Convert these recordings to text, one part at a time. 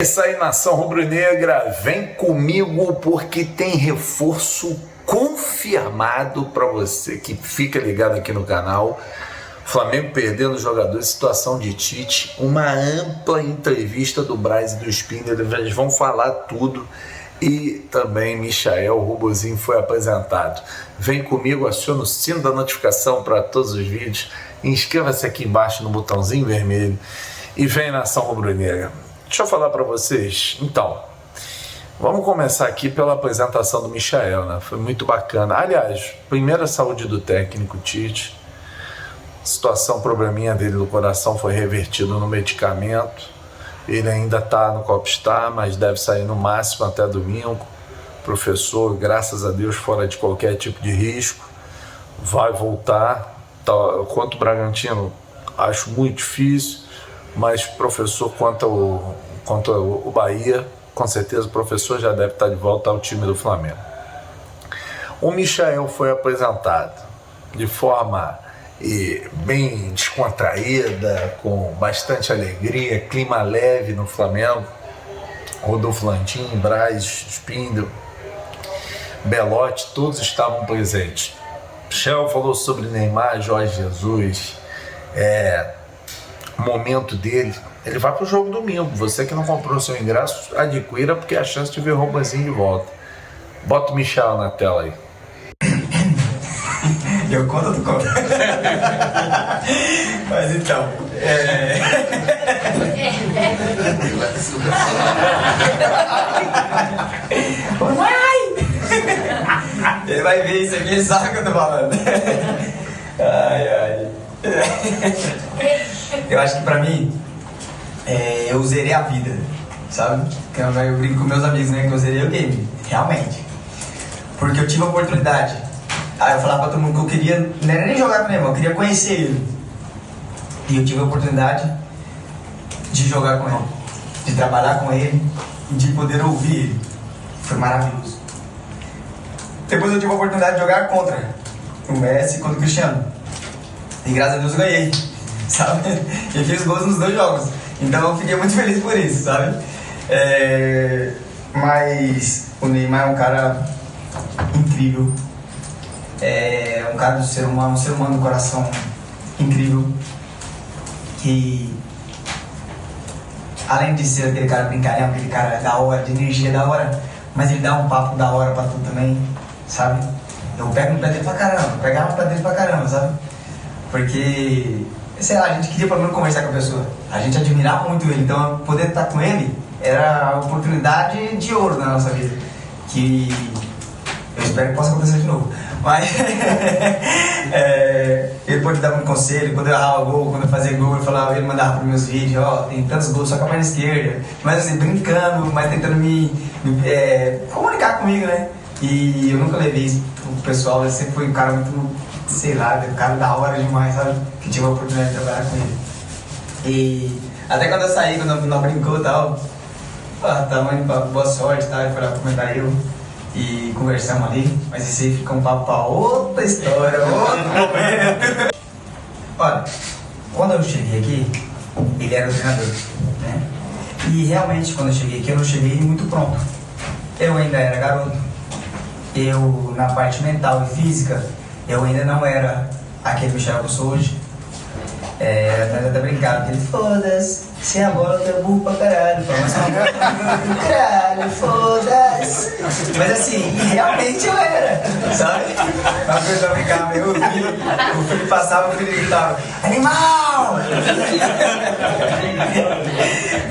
É isso aí, nação rubro-negra, vem comigo porque tem reforço confirmado para você que fica ligado aqui no canal. Flamengo perdendo jogadores, situação de Tite, uma ampla entrevista do Braz e do Spindler, eles vão falar tudo. E também Michael Robozinho foi apresentado. Vem comigo, aciona o sino da notificação para todos os vídeos, inscreva-se aqui embaixo no botãozinho vermelho e vem, nação rubro-negra. Deixa eu falar para vocês, então, vamos começar aqui pela apresentação do Michael, né? Foi muito bacana. Aliás, primeira saúde do técnico Tite, situação, probleminha dele do coração foi revertido no medicamento, ele ainda está no Copstar, mas deve sair no máximo até domingo. Professor, graças a Deus, fora de qualquer tipo de risco, vai voltar. Quanto o Bragantino, acho muito difícil. Mas professor, quanto ao Bahia, com certeza o professor já deve estar de volta ao time do Flamengo. O Michael foi apresentado de forma bem descontraída, com bastante alegria, clima leve no Flamengo. Rodolfo Landim, Braz, Spindler, Belotti, todos estavam presentes. Michael falou sobre Neymar, Jorge Jesus, momento dele. Ele vai pro jogo domingo. Você que não comprou seu ingresso, adquira, porque é a chance de ver o Robozinho de volta. Bota o Michel na tela aí. Eu conto ou tu conta? Mas então, ele vai ver isso aqui, sabe o que eu tô falando? Ai. Eu acho que pra mim, eu zerei a vida, sabe? Eu brinco com meus amigos, né? Que eu zerei o game, realmente. Porque eu tive a oportunidade. Aí eu falava pra todo mundo que eu queria, não era nem jogar com o Neymar, eu queria conhecer ele. E eu tive a oportunidade de jogar com ele, de trabalhar com ele e de poder ouvir ele. Foi maravilhoso. Depois eu tive a oportunidade de jogar contra o Messi e contra o Cristiano. E graças a Deus eu ganhei, sabe? E fiz gols nos dois jogos. Então eu fiquei muito feliz por isso, sabe? Mas o Neymar é um cara incrível. É um cara um ser humano do coração incrível. Que além de ser aquele cara brincalhão, aquele cara da hora, de energia da hora, mas ele dá um papo da hora pra tu também, sabe? Eu pego no pé dele pra caramba, pegava no pé dele pra caramba, sabe? Porque, sei lá, a gente queria pelo menos conversar com a pessoa. A gente admirava muito ele, então poder estar com ele era a oportunidade de ouro na nossa vida. Que eu espero que possa acontecer de novo. Mas ele pode dar um conselho, quando eu errava gol, quando eu fazia gol, ele mandava para os meus vídeos, tem tantos gols, só com a perna esquerda. Mas assim, brincando, mas tentando me comunicar comigo, né? E eu nunca levei isso pro pessoal, ele sempre foi um cara muito, sei lá, um cara da hora demais, sabe? Que tive a oportunidade de trabalhar com ele. E até quando eu saí, quando não brincou e tal, tava indo pra boa sorte, tá? Ele foi lá comentar eu e conversamos ali, mas isso aí fica um papo pra outra história, outro momento. Olha, quando eu cheguei aqui, ele era o treinador, né? E realmente, quando eu cheguei aqui, eu não cheguei muito pronto. Eu ainda era garoto. Eu, na parte mental e física, eu ainda não era aquele Michael que eu sou hoje. Até brincava, que ele foda-se, sem a bola eu burro pra caralho, mas uma bola pra caralho, foda-se. Mas assim, realmente eu era, sabe? Uma coisa eu brincava, o filho passava, o filho gritava, animal!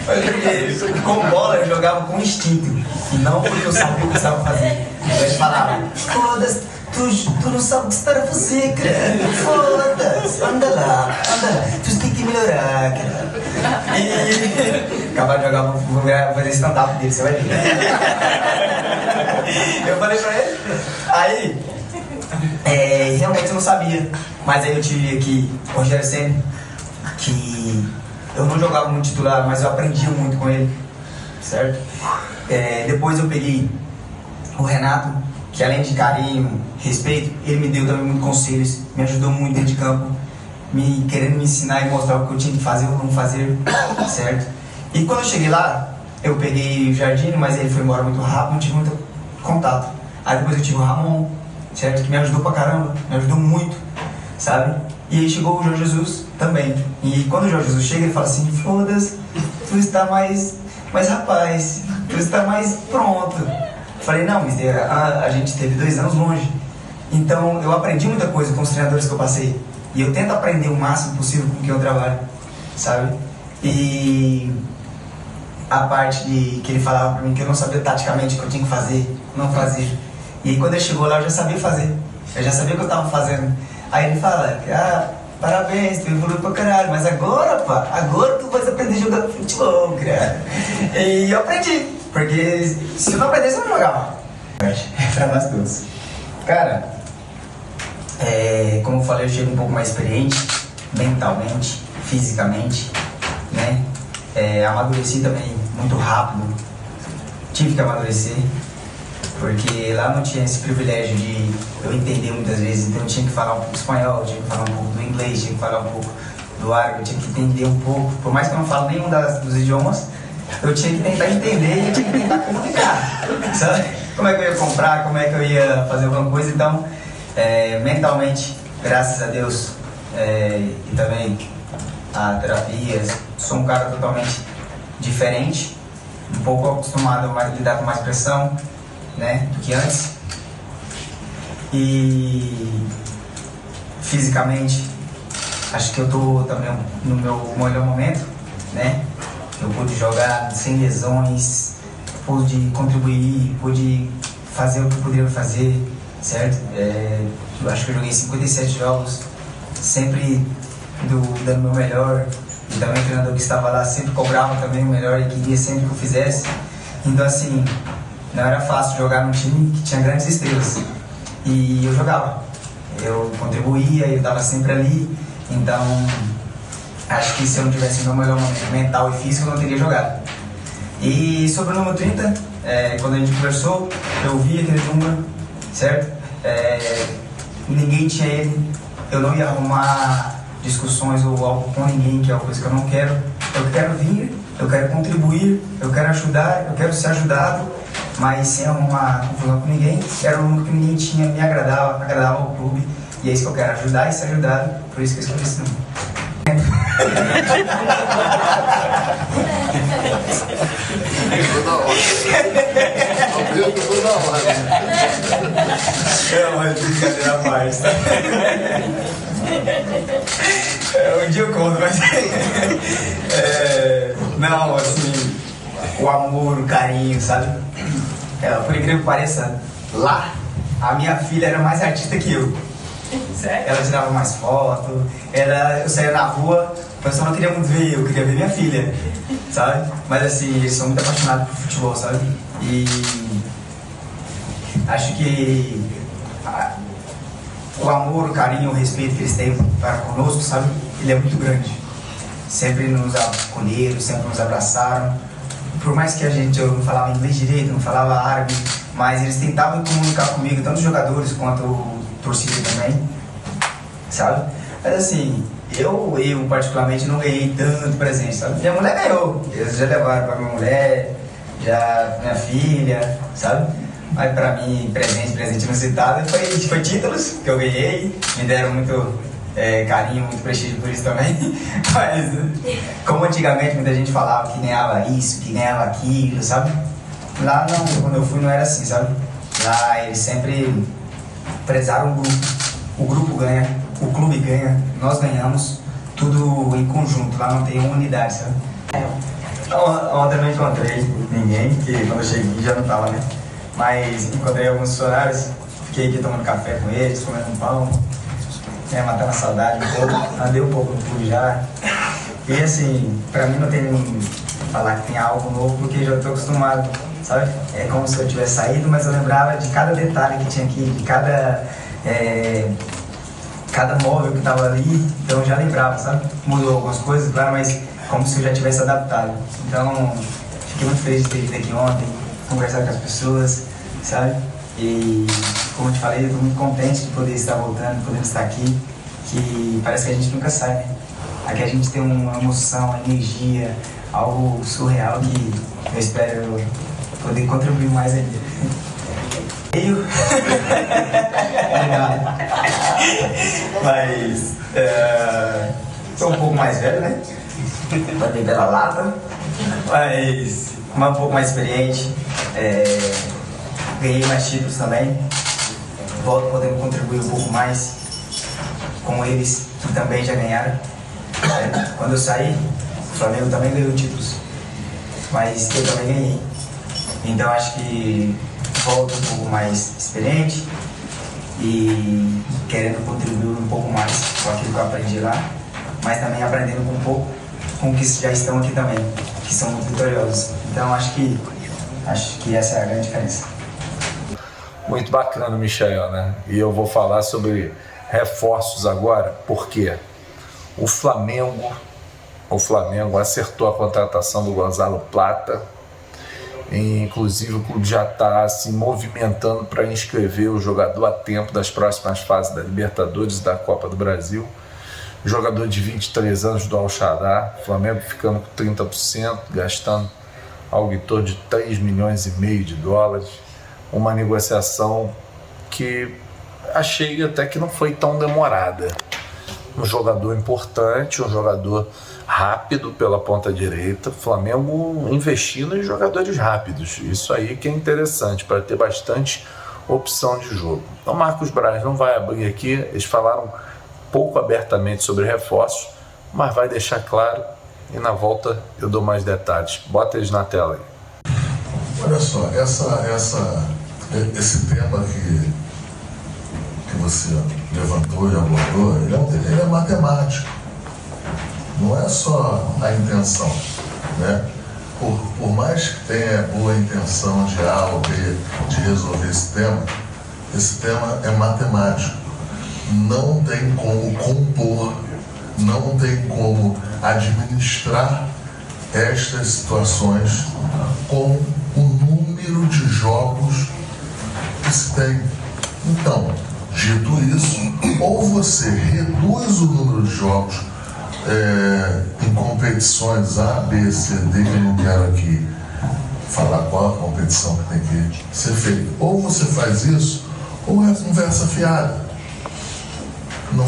Porque com bola eu jogava com instinto, e não porque eu sabia o que eu precisava fazer. Ele falava, foda-se. Tu não sabe o que você está a fazer, cara. Foda-se, anda lá. Tu tem que melhorar, cara. E acabar de jogar, vou fazer stand-up dele, você vai ver. Eu falei pra ele. Aí, realmente eu não sabia. Mas aí eu tive aqui o Rogério Ceni, que eu não jogava muito titular, mas eu aprendi muito com ele, certo? Depois eu peguei o Renato, que além de carinho, respeito, ele me deu também muitos conselhos, me ajudou muito dentro de campo, querendo me ensinar e mostrar o que eu tinha que fazer ou não fazer, certo? E quando eu cheguei lá, eu peguei o Jardim, mas ele foi embora muito rápido, não tive muito contato. Aí depois eu tive o Ramon, certo? Que me ajudou pra caramba, me ajudou muito, sabe? E aí chegou o Jorge Jesus também. E quando o Jorge Jesus chega, ele fala assim: foda-se, tu está mais rapaz, tu está mais pronto. Falei: não, mas a gente teve 2 anos longe. Então eu aprendi muita coisa com os treinadores que eu passei. E eu tento aprender o máximo possível com quem eu trabalho, sabe? E a parte que ele falava pra mim que eu não sabia taticamente o que eu tinha que fazer, não fazia. E aí quando ele chegou lá eu já sabia fazer. Eu já sabia o que eu tava fazendo. Aí ele fala: parabéns, tu evoluiu pra caralho, mas agora, pá, agora tu vai aprender a jogar futebol, cara. E eu aprendi, porque se eu não aprendesse eu não jogava. Pra nós todos. Cara, como eu falei, eu chego um pouco mais experiente, mentalmente, fisicamente, né? Amadureci também muito rápido, tive que amadurecer, porque lá não tinha esse privilégio de eu entender muitas vezes, então eu tinha que falar um pouco espanhol, eu tinha que falar um pouco do inglês, tinha que falar um pouco do árabe, eu tinha que entender um pouco, por mais que eu não falo nenhum dos idiomas, eu tinha que tentar entender e eu tinha que tentar comunicar, sabe? Como é que eu ia comprar, como é que eu ia fazer alguma coisa. Então, mentalmente, graças a Deus, e também a terapias, sou um cara totalmente diferente, um pouco acostumado a lidar com mais pressão, né, do que antes. E fisicamente, acho que eu tô também no meu melhor momento, né? Eu pude jogar sem lesões, pude contribuir, pude fazer o que eu poderia fazer, certo? Eu acho que eu joguei 57 jogos, sempre dando o meu melhor. E também o treinador que estava lá sempre cobrava também o melhor e queria sempre que eu fizesse. Então assim, não era fácil jogar num time que tinha grandes estrelas. E eu jogava, eu contribuía, eu estava sempre ali. Então, acho que se eu não tivesse no meu melhor momento mental e físico, eu não teria jogado. E sobre o número 30, quando a gente conversou, eu vi aquele número, certo? Ninguém tinha ele, eu não ia arrumar discussões ou algo com ninguém, que é uma coisa que eu não quero. Eu quero vir, eu quero contribuir, eu quero ajudar, eu quero ser ajudado, mas sem arrumar confusão com ninguém. Era um número que ninguém tinha, me agradava ao clube, e é isso que eu quero, ajudar e ser ajudado, por isso que eu escolhi esse número. Mas brincadeira à parte, tá? Um dia eu conto, mas não, assim, o amor, o carinho, sabe? Por incrível que pareça, lá a minha filha era mais artista que eu. Ela tirava mais foto, eu saía na rua, o pessoal não queria muito ver eu queria ver minha filha, sabe? Mas assim, eles são muito apaixonados por futebol, sabe? E acho que o amor, o carinho, o respeito que eles têm para conosco, sabe? Ele é muito grande. Sempre nos acolheram, sempre nos abraçaram. Por mais que eu não falava inglês direito, não falava árabe, mas eles tentavam comunicar comigo, tanto os jogadores quanto o torcida também, sabe? Mas assim, eu particularmente não ganhei tanto presente, sabe? Minha mulher ganhou, eles já levaram pra minha mulher, já minha filha, sabe? Mas pra mim, presente inusitado foi títulos que eu ganhei, me deram muito carinho, muito prestígio por isso também. Mas, como antigamente muita gente falava que ganhava isso, que ganhava aquilo, sabe? Lá não, quando eu fui não era assim, sabe? Lá eles sempre prezaram o grupo ganha, o clube ganha, nós ganhamos, tudo em conjunto, lá não tem uma unidade, sabe? Ontem eu não encontrei ninguém, que quando eu cheguei já não tava, né? Mas encontrei alguns funcionários, fiquei aqui tomando café com eles, comendo um pão, matando a saudade um pouco, andei um pouco no clube já. E assim, pra mim não tem nem falar que tem algo novo, porque já tô acostumado, sabe? É como se eu tivesse saído, mas eu lembrava de cada detalhe que tinha aqui, de cada móvel que tava ali, então eu já lembrava, sabe? Mudou algumas coisas, claro, mas como se eu já tivesse adaptado. Então, fiquei muito feliz de ter vindo aqui ontem, conversar com as pessoas, sabe? E, como eu te falei, eu tô muito contente de poder estar voltando, poder estar aqui, que parece que a gente nunca sai, né? Aqui a gente tem uma emoção, uma energia, algo surreal que eu espero poder contribuir mais ainda. Mas sou um pouco mais velho, né? Pra beber a lata, mas um pouco mais experiente. Ganhei mais títulos também. Volto podendo contribuir um pouco mais com eles que também já ganharam. Quando eu saí, o Flamengo também ganhou títulos, mas eu também ganhei. Então acho que volto um pouco mais experiente e querendo contribuir um pouco mais com aquilo que eu aprendi lá, mas também aprendendo um pouco com os que já estão aqui também, que são muito vitoriosos. Então acho que essa é a grande diferença. Muito bacana, Michael, né? E eu vou falar sobre reforços agora, porque o Flamengo acertou a contratação do Gonzalo Plata. E, inclusive, o clube já está se movimentando para inscrever o jogador a tempo das próximas fases da Libertadores e da Copa do Brasil. Jogador de 23 anos do Al-Shaddad, Flamengo ficando com 30%, gastando algo em torno de 3,5 milhões de dólares. Uma negociação que achei até que não foi tão demorada. Um jogador importante, um jogador rápido pela ponta direita, Flamengo investindo em jogadores rápidos, isso aí que é interessante, para ter bastante opção de jogo. Então Marcos Braz não vai abrir aqui, eles falaram pouco abertamente sobre reforços, mas vai deixar claro e na volta eu dou mais detalhes. Bota eles na tela aí. Olha só, esse tema que você levantou e abordou, ele é matemático. Não é só a intenção, né? Por mais que tenha boa intenção de A ou B de resolver esse tema é matemático. Não tem como compor, não tem como administrar estas situações com o número de jogos que se tem. Então, dito isso, ou você reduz o número de jogos em competições A, B, C, D, que eu não quero aqui falar qual a competição que tem que ser feita. Ou você faz isso, ou é conversa fiada. Não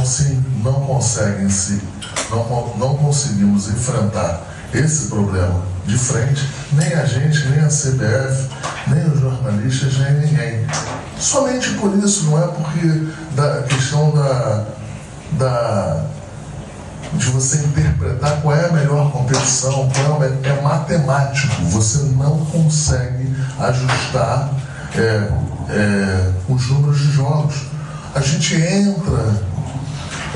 conseguimos enfrentar esse problema de frente, nem a gente, nem a CBF, nem os jornalistas, nem ninguém. Somente por isso, não é porque da questão de você interpretar qual é a melhor competição, é matemático, você não consegue ajustar os números de jogos. A gente entra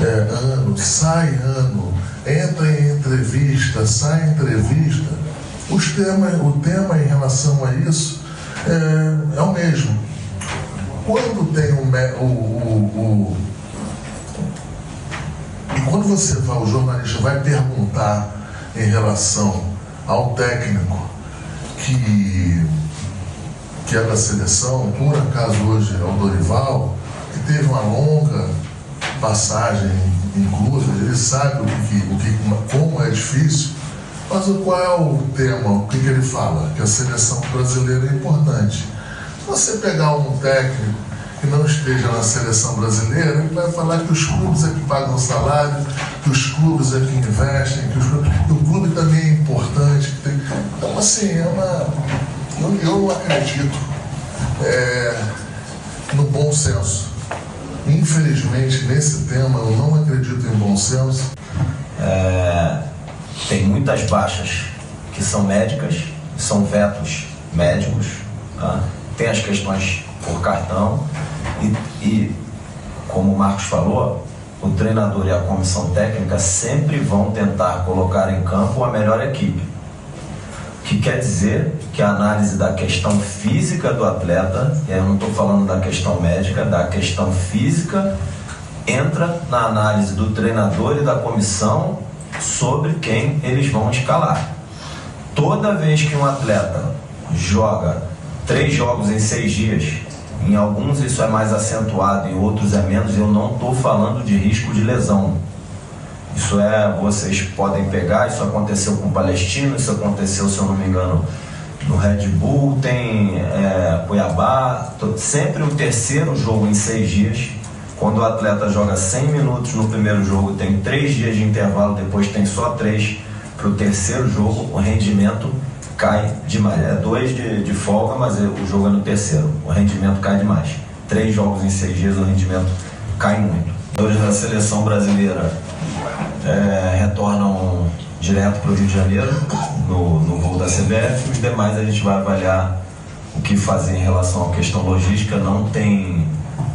ano, sai ano, entra em entrevista, sai em entrevista, o tema em relação a isso é o mesmo. Quando tem quando o jornalista vai perguntar em relação ao técnico que é da seleção, por acaso hoje é o Dorival, que teve uma longa passagem em clubes, ele sabe como é difícil, mas qual é o tema, o que ele fala? Que a seleção brasileira é importante. Se você pegar um técnico que não esteja na seleção brasileira, ele vai falar que os clubes é que pagam o salário, que os clubes é que investem, que o clube também é importante. Então, assim, eu não acredito no bom senso. Infelizmente, nesse tema, eu não acredito em bom senso. Tem muitas baixas que são médicas, são vetos médicos, tá? Tem as questões por cartão e como o Marcos falou, o treinador e a comissão técnica sempre vão tentar colocar em campo a melhor equipe. O que quer dizer que a análise da questão física do atleta, e eu não estou falando da questão médica, da questão física, entra na análise do treinador e da comissão sobre quem eles vão escalar. Toda vez que um atleta joga 3 jogos em 6 dias, em alguns isso é mais acentuado, em outros é menos, eu não estou falando de risco de lesão. Isso vocês podem pegar, isso aconteceu com o Palestino, isso aconteceu, se eu não me engano, no Red Bull, tem Cuiabá, sempre o terceiro jogo em 6 dias, quando o atleta joga 100 minutos no primeiro jogo, tem 3 dias de intervalo, depois tem só 3 para o terceiro jogo, o rendimento cai demais. 2 de folga, mas o jogo é no terceiro, o rendimento cai demais. 3 jogos em 6 dias, o rendimento cai muito. Os jogadores da seleção brasileira retornam direto para o Rio de Janeiro, no voo da CBF. Os demais a gente vai avaliar o que fazer em relação à questão logística. Não tem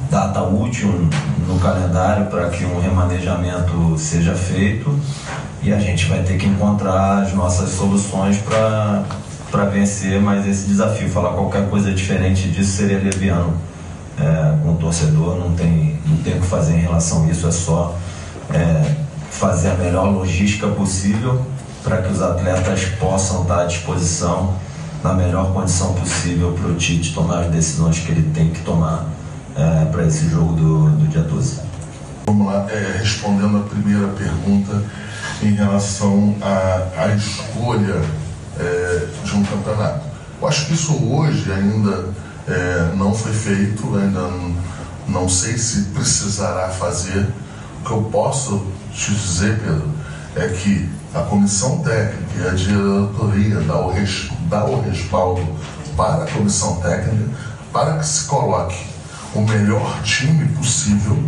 data útil no calendário para que um remanejamento seja feito, e a gente vai ter que encontrar as nossas soluções para vencer mais esse desafio. Falar qualquer coisa diferente disso seria leviano com o torcedor. Não tem o que fazer em relação a isso, é só fazer a melhor logística possível para que os atletas possam estar à disposição na melhor condição possível para o Tite tomar as decisões que ele tem que tomar para esse jogo do dia 12. Vamos lá, respondendo a primeira pergunta em relação à escolha de um campeonato. Eu acho que isso hoje ainda não foi feito, ainda não sei se precisará fazer. O que eu posso te dizer, Pedro, é que a comissão técnica e a diretoria dá o respaldo para a comissão técnica para que se coloque o melhor time possível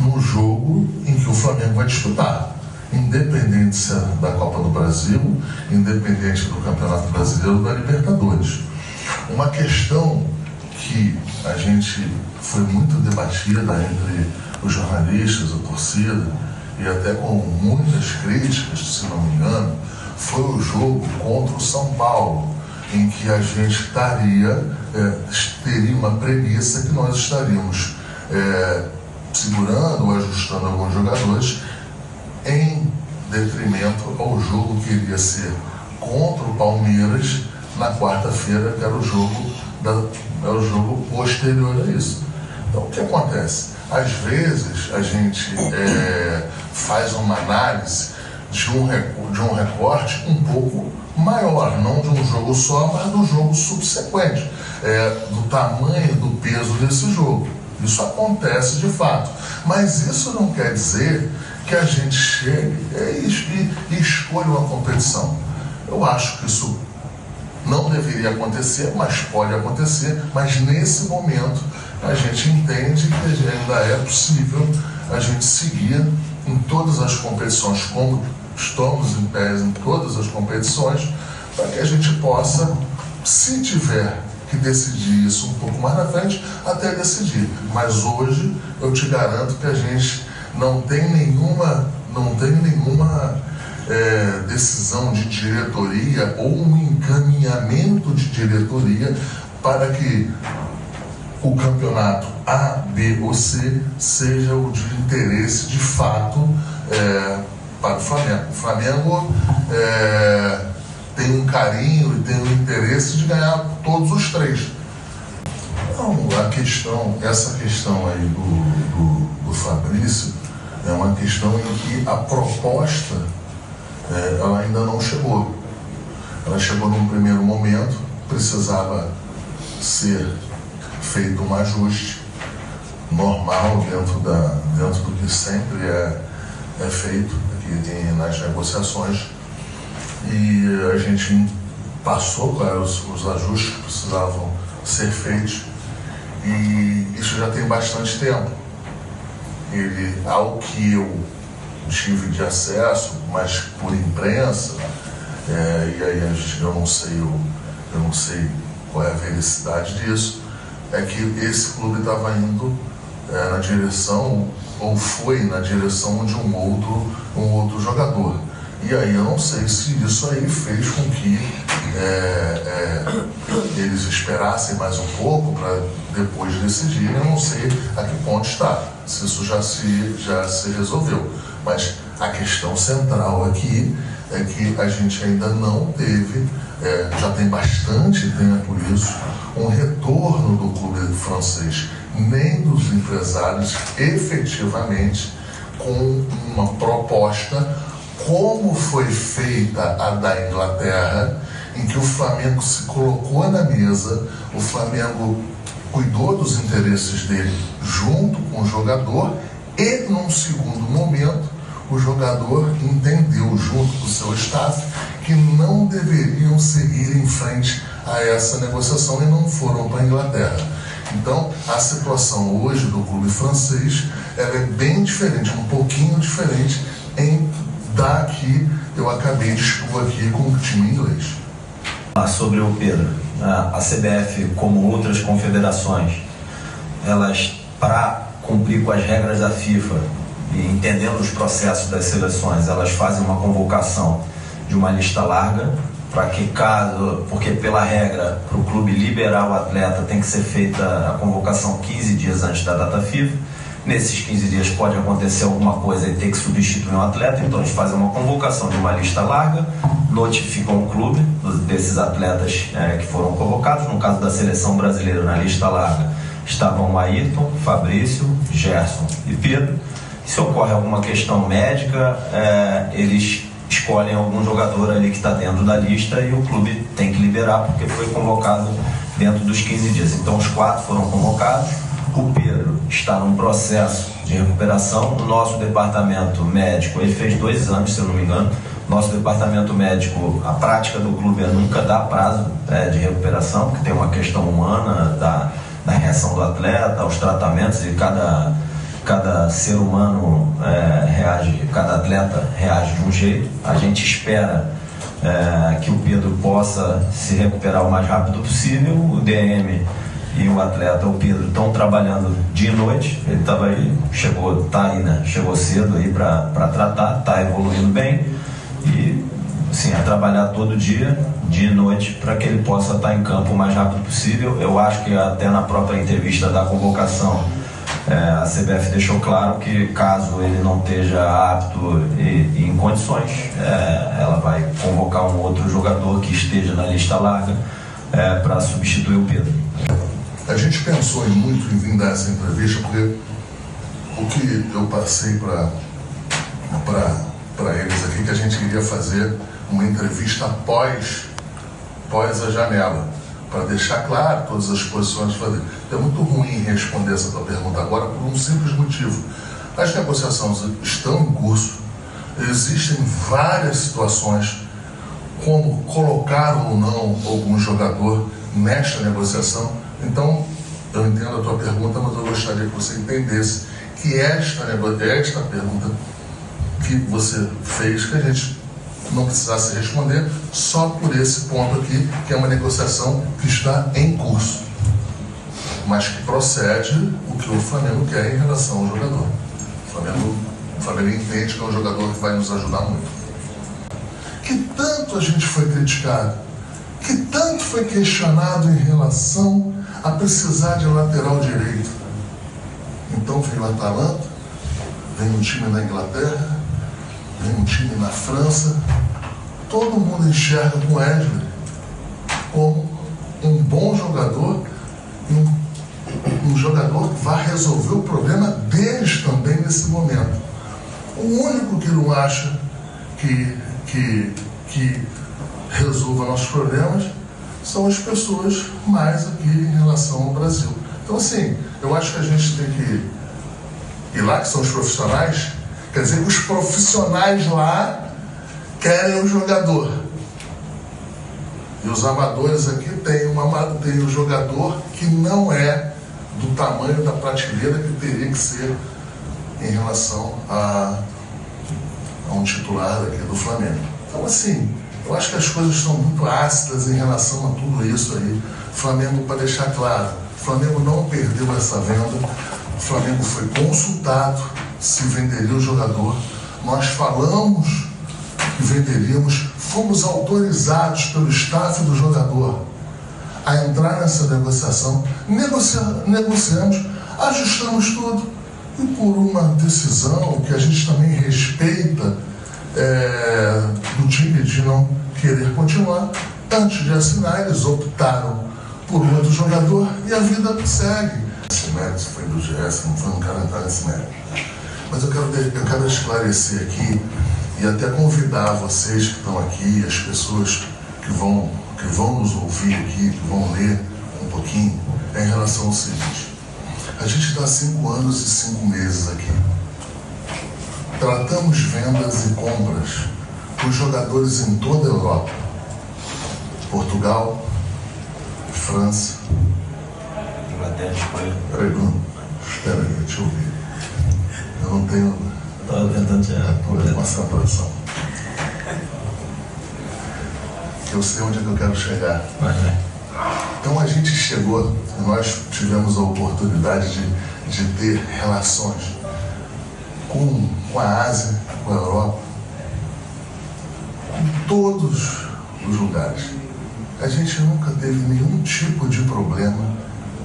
no jogo em que o Flamengo vai disputar, independente se é da Copa do Brasil, independente do Campeonato Brasileiro ou da Libertadores. Uma questão que a gente foi muito debatida entre os jornalistas, a torcida, e até com muitas críticas, se não me engano, foi o jogo contra o São Paulo, em que a gente teria uma premissa que nós estaríamos segurando ou ajustando alguns jogadores em detrimento ao jogo que iria ser contra o Palmeiras na quarta-feira, que era o jogo posterior a isso. Então, o que acontece? Às vezes a gente faz uma análise de um recorte um pouco maior, não de um jogo só, mas do jogo subsequente, do tamanho, do peso desse jogo. Isso acontece de fato, mas isso não quer dizer que a gente chegue e escolha uma competição. Eu acho que isso não deveria acontecer, mas pode acontecer, mas nesse momento a gente entende que ainda é possível a gente seguir em todas as competições, como estamos em pé em todas as competições, para que a gente possa, se tiver que decidir isso um pouco mais na frente, até decidir. Mas hoje eu te garanto que a gente não tem nenhuma decisão de diretoria ou um encaminhamento de diretoria para que o campeonato A, B ou C seja o de interesse de fato para o Flamengo. O Flamengo tem um carinho e tem um interesse de ganhar todos os 3. Então, essa questão aí do Fabrício é uma questão em que a proposta ela ainda não chegou. Ela chegou num primeiro momento, precisava ser feito um ajuste normal dentro do que sempre é feito aqui nas negociações, e a gente passou para os ajustes que precisavam ser feitos, e isso já tem bastante tempo. Ao que eu tive de acesso, mas por imprensa, e aí eu não sei qual é a veracidade disso, é que esse clube estava indo na direção, ou foi na direção de um outro jogador. E aí eu não sei se isso aí fez com que eles esperassem mais um pouco para depois decidirem. Eu não sei a que ponto está, se isso já se resolveu. Mas a questão central aqui é que a gente ainda não teve, já tem bastante tempo isso, um retorno do clube francês, nem dos empresários efetivamente com uma proposta como foi feita a da Inglaterra, em que o Flamengo se colocou na mesa, o Flamengo cuidou dos interesses dele junto com o jogador e, num segundo momento, o jogador entendeu, junto com o seu staff, que não deveriam seguir em frente a essa negociação e não foram para a Inglaterra. Então, a situação hoje do clube francês ela é bem diferente, um pouquinho diferente da que eu acabei de expor aqui com o time inglês. Sobre o Pedro, a CBF, como outras confederações, elas, para cumprir com as regras da FIFA e entendendo os processos das seleções, elas fazem uma convocação de uma lista larga, para que porque pela regra, para o clube liberar o atleta tem que ser feita a convocação 15 dias antes da data FIFA. Nesses 15 dias pode acontecer alguma coisa e ter que substituir um atleta, então eles fazem uma convocação de uma lista larga, notificam o clube desses atletas que foram convocados. No caso da seleção brasileira, na lista larga, estavam Ayrton, Fabrício, Gerson e Pedro. Se ocorre alguma questão médica, eles escolhem algum jogador ali que está dentro da lista e o clube tem que liberar porque foi convocado dentro dos 15 dias. Então os 4 foram convocados. O Pedro está num processo de recuperação. O nosso departamento médico, ele fez 2 exames, se eu não me engano. Nosso departamento médico, a prática do clube é nunca dar prazo de recuperação, porque tem uma questão humana da reação do atleta, aos tratamentos, e cada ser humano cada atleta reage de um jeito. A gente espera que o Pedro possa se recuperar o mais rápido possível. O DM e o atleta, o Pedro, estão trabalhando dia e noite. Ele estava aí, chegou cedo aí para tratar, está evoluindo bem e assim, a trabalhar todo dia e noite, para que ele possa estar em campo o mais rápido possível. Eu acho que até na própria entrevista da convocação a CBF deixou claro que caso ele não esteja apto e em condições, ela vai convocar um outro jogador que esteja na lista larga para substituir o Pedro. A gente pensou muito em vir dar essa entrevista porque o que eu passei para eles aqui, que a gente iria fazer uma entrevista após a janela, para deixar claro todas as posições de fazer. É muito ruim responder essa tua pergunta agora por um simples motivo. As negociações estão em curso, existem várias situações, como colocar ou não algum jogador nesta negociação. Então, eu entendo a tua pergunta, mas eu gostaria que você entendesse que esta pergunta que você fez, que a gente não precisasse responder só por esse ponto aqui, que é uma negociação que está em curso, mas que procede o que o Flamengo quer em relação ao jogador. O Flamengo entende que é um jogador que vai nos ajudar muito. Que tanto a gente foi criticado, que tanto foi questionado em relação a precisar de lateral direito. Então veio o Atalanta, vem um time na Inglaterra, vem um time na França. Todo mundo enxerga o Wesley como um bom jogador, um jogador que vai resolver o problema deles também nesse momento. O único que não acha que resolva nossos problemas são as pessoas mais aqui em relação ao Brasil. Então, assim, eu acho que a gente tem que ir lá, que são os profissionais. Quer dizer que os profissionais lá querem o jogador. E os amadores aqui tem um jogador que não é do tamanho da prateleira que teria que ser em relação a um titular daqui do Flamengo. Então, assim, eu acho que as coisas estão muito ácidas em relação a tudo isso aí. Flamengo, para deixar claro, o Flamengo não perdeu essa venda. O Flamengo foi consultado se venderia o jogador. Nós falamos que venderíamos, fomos autorizados pelo staff do jogador a entrar nessa negociação. Negociamos, ajustamos tudo. E por uma decisão que a gente também respeita do time de não querer continuar, antes de assinar, eles optaram por outro jogador e a vida segue. Esse mérito foi do Gerson, não foi um cara entrar nesse mérito. Mas eu quero esclarecer aqui e até convidar vocês que estão aqui, as pessoas que vão nos ouvir aqui, que vão ler um pouquinho, em relação ao seguinte. A gente está há 5 anos e 5 meses aqui. Tratamos vendas e compras com jogadores em toda a Europa. Portugal, França, Inglaterra, Espanha. Peraí, Bruno. Espera aí, deixa eu ver. Eu não tenho... Estava tentando tirar. Concentração. Eu sei onde é que eu quero chegar. Então a gente chegou, nós tivemos a oportunidade de ter relações com a Ásia, com a Europa, com todos os lugares. A gente nunca teve nenhum tipo de problema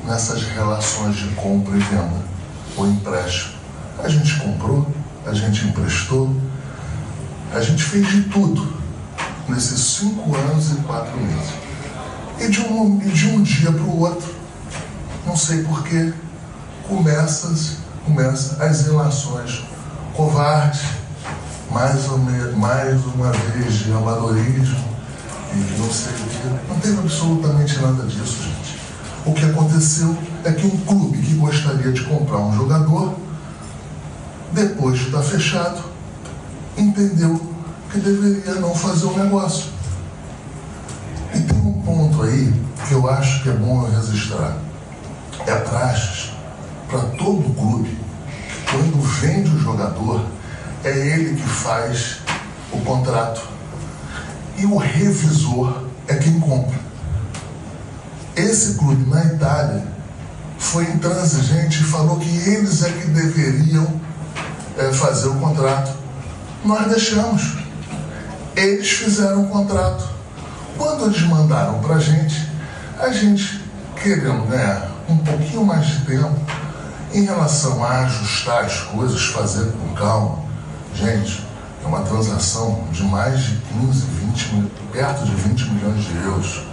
nessas relações de compra e venda ou empréstimo. A gente comprou, a gente emprestou, a gente fez de tudo nesses 5 anos e 4 meses. E de um dia para o outro, não sei porquê, começa as relações covardes, mais uma vez de amadorismo, e não sei o que. Não teve absolutamente nada disso, gente. O que aconteceu é que um clube que gostaria de comprar um jogador, depois de estar fechado, entendeu que deveria não fazer o negócio. E tem um ponto aí que eu acho que é bom eu registrar. É praxe para todo clube. Quando vende o jogador, é ele que faz o contrato. E o revisor é quem compra. Esse clube na Itália foi intransigente e falou que eles é que deveriam fazer o contrato. Nós deixamos. Eles fizeram o contrato. Quando eles mandaram para a gente querendo ganhar um pouquinho mais de tempo em relação a ajustar as coisas, fazer com calma. Gente, é uma transação de mais de 15, perto de 20 milhões de euros.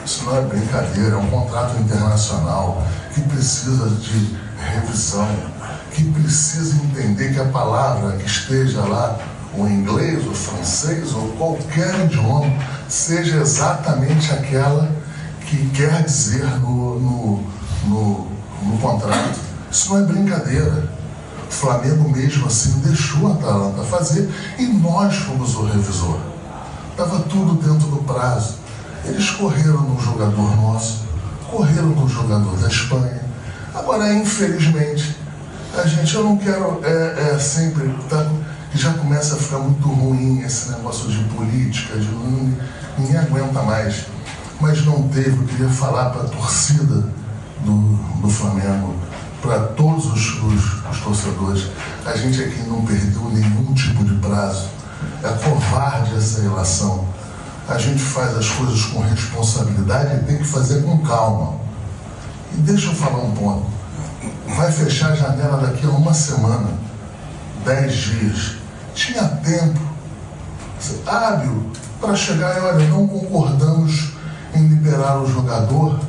Isso não é brincadeira, é um contrato internacional que precisa de revisão, que precisa entender que a palavra que esteja lá, o inglês, o francês ou qualquer idioma, seja exatamente aquela que quer dizer no contrato. Isso não é brincadeira. O Flamengo mesmo assim deixou a Atalanta fazer e nós fomos o revisor. Estava tudo dentro do prazo. Eles correram no jogador nosso, correram no jogador da Espanha. Agora, infelizmente, eu não quero sempre... já começa a ficar muito ruim esse negócio de política, ninguém aguenta mais. Mas não teve, eu queria falar para a torcida do Flamengo, para todos os torcedores, a gente aqui não perdeu nenhum tipo de prazo. É covarde essa relação. A gente faz as coisas com responsabilidade e tem que fazer com calma. E deixa eu falar um ponto. Vai fechar a janela daqui a 1 semana, 10 dias. Tinha tempo hábil para chegar e, olha, não concordamos em liberar o jogador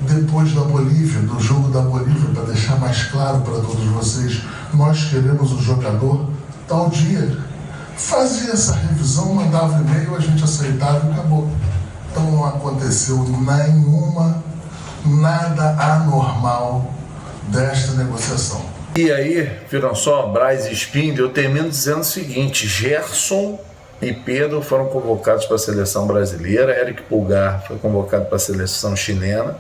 depois da Bolívia, do jogo da Bolívia, para deixar mais claro para todos vocês, nós queremos o jogador tal dia. Fazia essa revisão, mandava e-mail, a gente aceitava e acabou. Então não aconteceu nada anormal desta negociação. E aí, viram só, Braz e Spindle, eu termino dizendo o seguinte: Gerson e Pedro foram convocados para a seleção brasileira, Eric Pulgar foi convocado para a seleção chilena.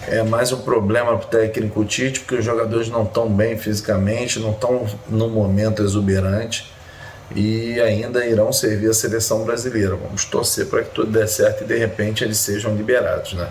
É mais um problema para o técnico Tite, porque os jogadores não estão bem fisicamente, não estão num momento exuberante e ainda irão servir a seleção brasileira. Vamos torcer para que tudo dê certo e de repente eles sejam liberados, né?